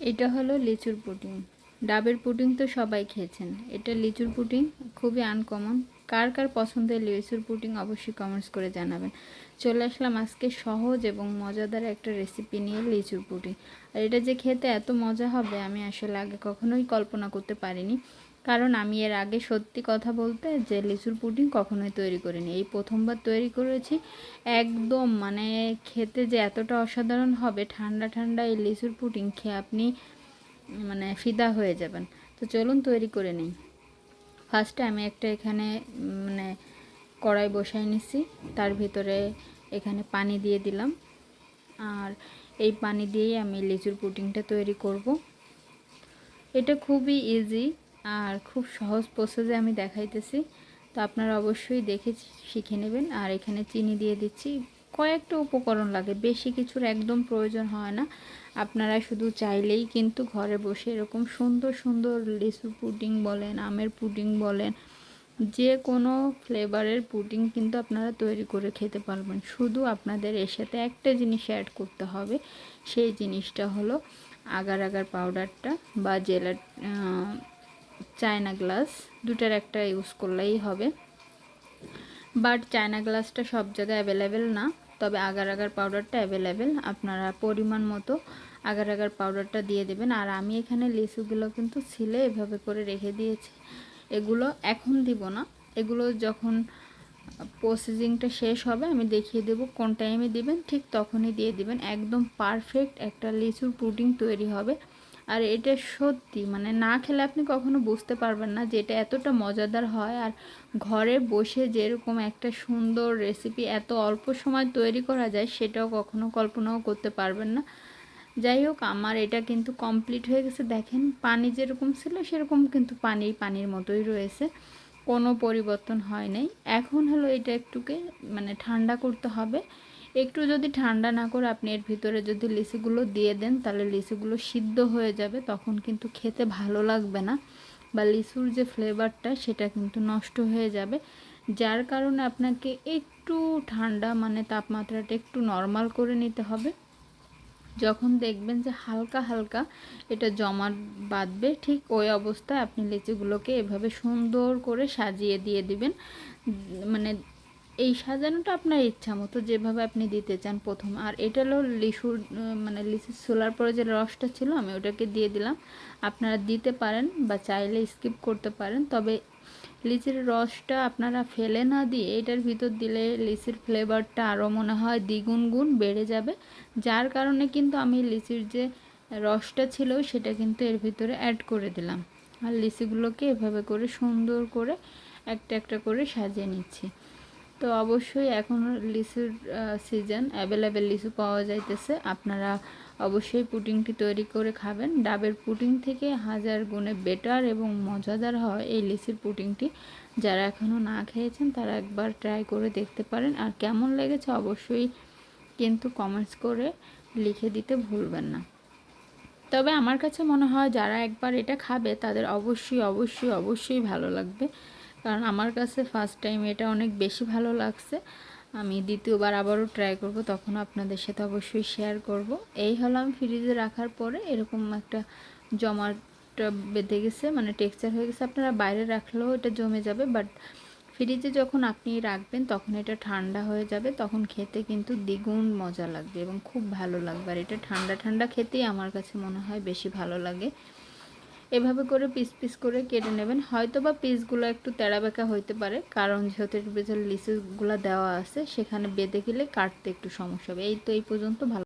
এটা হলো লিচুর পুডিং। ডাবের পুডিং তো সবাই খেয়েছেন, এটা লিচুর পুডিং, খুবই আনকমন। কার কার পছন্দের লিচুর পুডিং অবশ্যই কমেন্টস করে জানাবেন। চলে আসলাম আজকে সহজ এবং মজাদার একটা রেসিপি নিয়ে, লিচুর পুডিং। আর এটা যে খেতে এত মজা হবে আমি আসলে আগে কখনোই কল্পনা করতে পারিনি, কারণ আমি এর আগে সত্যি কথা বলতে যে লিচুর পুডিং কখনোই তৈরি করিনি, এই প্রথমবার তৈরি করেছি। একদম মানে খেতে যে এতটা অসাধারণ হবে, ঠান্ডা ঠান্ডা এই লিচুর পুডিং খেয়ে আপনি মানে ফিদা হয়ে যাবেন। তো চলুন তৈরি করে নিই। ফার্স্টে আমি একটা এখানে মানে কড়াই বসাই নিছি, তার ভিতরে এখানে পানি দিয়ে দিলাম। আর এই পানি দিয়েই আমি লিচুর পুডিংটা তৈরি করব। এটা খুবই ইজি আর খুব সহজ প্রসেসে আমি দেখাইতেছি, তো আপনারা অবশ্যই দেখে শিখে নেবেন। আর এখানে চিনি দিয়ে দিচ্ছি, কয়েকটা উপকরণ লাগে, বেশি কিছুর একদম প্রয়োজন হয় না। আপনারা শুধু চাইলেই কিন্তু ঘরে বসে এরকম সুন্দর সুন্দর লিচু পুডিং বলেন, আমের পুডিং বলেন, যে কোনো ফ্লেভারের পুডিং কিন্তু আপনারা তৈরি করে খেতে পারবেন। শুধু আপনাদের এর সাথে একটা জিনিস অ্যাড করতে হবে, সেই জিনিসটা হলো আগার আগার পাউডারটা বা চায়না গ্লাস, দুটার একটা ইউজ করলেই হবে। বাট চায়না গ্লাসটা সব জায়গায় অ্যাভেলেবেল না, তবে আগার আগার পাউডারটা অ্যাভেলেবেল। আপনারা পরিমাণ মতো আগার আগার পাউডারটা দিয়ে দেবেন। আর আমি এখানে লিচুগুলো কিন্তু ছিলে এভাবে করে রেখে দিয়েছি, এগুলো এখন দিব না, এগুলো যখন প্রসেসিংটা শেষ হবে আমি দেখিয়ে দেব কোন টাইমে দিবেন, ঠিক তখনই দিয়ে দিবেন। একদম পারফেক্ট একটা লিচুর পুডিং তৈরি হবে। আর এটা সত্যি মানে না খেলে আপনি কখনো বুঝতে পারবেন না যে এটা এতটা মজাদার হয়। আর ঘরে বসে যেরকম একটা সুন্দর রেসিপি এত অল্প সময় তৈরি করা যায়, সেটাও কখনো কল্পনাও করতে পারবেন না। যাই হোক, আমার এটা কিন্তু কমপ্লিট হয়ে গেছে। দেখেন পানি যেরকম ছিল সেরকম কিন্তু পানির মতোই রয়েছে, কোনো পরিবর্তন হয় নাই। এখন হলো এটা একটুকে মানে ঠান্ডা করতে হবে। একটু যদি ঠান্ডা না করে আপনি এর ভিতরে যদি লিচুগুলো দিয়ে দেন, তাহলে লিচুগুলো সিদ্ধ হয়ে যাবে, তখন কিন্তু খেতে ভালো লাগবে না, বা লিচুর যে ফ্লেভারটা সেটা কিন্তু নষ্ট হয়ে যাবে। যার কারণে আপনাকে একটু ঠান্ডা মানে তাপমাত্রাটা একটু নর্মাল করে নিতে হবে। যখন দেখবেন যে হালকা হালকা এটা জমাট বাঁধবে, ঠিক ওই অবস্থায় আপনি লিচুগুলোকে এভাবে সুন্দর করে সাজিয়ে দিয়ে দিবেন। মানে এই সাজানোটা আপনার ইচ্ছা মতো যেভাবে আপনি দিতে চান প্রথম। আর এটা হলো লিচুর মানে লিচু ছোলার পরে যে রসটা ছিল আমি ওটাকে দিয়ে দিলাম। আপনারা দিতে পারেন বা চাইলে স্কিপ করতে পারেন, তবে লিচির রসটা আপনারা ফেলে না দিয়ে এটার ভিতর দিলে লিচির ফ্লেভারটা আরও মনে হয় দ্বিগুণ গুণ বেড়ে যাবে। যার কারণে কিন্তু আমি লিচির যে রসটা ছিল সেটা কিন্তু এর ভিতরে অ্যাড করে দিলাম। আর লিচিগুলোকে এভাবে করে সুন্দর করে একটা একটা করে সাজিয়ে নিচ্ছি। তো অবশ্যই এখন লিচুর সিজন, অ্যাভেলেবেল লিচু পাওয়া যাইতেছে, আপনারা অবশ্যই পুডিংটি তৈরি করে খাবেন। ডাবের পুডিং থেকে হাজার গুণে বেটার এবং মজাদার হয় এই লিচির পুডিংটি। যারা এখনও না খেয়েছেন তারা একবার ট্রাই করে দেখতে পারেন। আর কেমন লেগেছে অবশ্যই কিন্তু কমেন্টস করে লিখে দিতে ভুলবেন না। তবে আমার কাছে মনে হয় যারা একবার এটা খাবে তাদের অবশ্যই অবশ্যই অবশ্যই ভালো লাগবে, কারণ আমার কাছে ফার্স্ট টাইম এটা অনেক বেশি ভালো লাগছে। আমি দ্বিতীয়বার আবারও ট্রাই করব, তখন আপনাদের সাথে অবশ্যই শেয়ার করব। এই হলো আমি ফ্রিজে রাখার পরে এরকম একটা জমাটা বেঁধে গেছে, মানে টেক্সচার হয়ে গেছে। আপনারা বাইরে রাখলেও এটা জমে যাবে, বাট ফ্রিজে যখন আপনি রাখবেন তখন এটা ঠান্ডা হয়ে যাবে, তখন খেতে কিন্তু দ্বিগুণ মজা লাগবে এবং খুব ভালো লাগবে। আর এটা ঠান্ডা ঠান্ডা খেতেই আমার কাছে মনে হয় বেশি ভালো লাগে। এভাবে করে পিস পিস করে কেটে নেবেন। হয়তো বা পিসগুলো একটু তেড়া বেঁকা হইতে পারে, কারণ যেহেতু এর ভিতরে লিচুগুলো দেওয়া আছে সেখানে বেঁধে গেলে কাটতে একটু সমস্যা হবে। এই তো এই পর্যন্ত ভালো।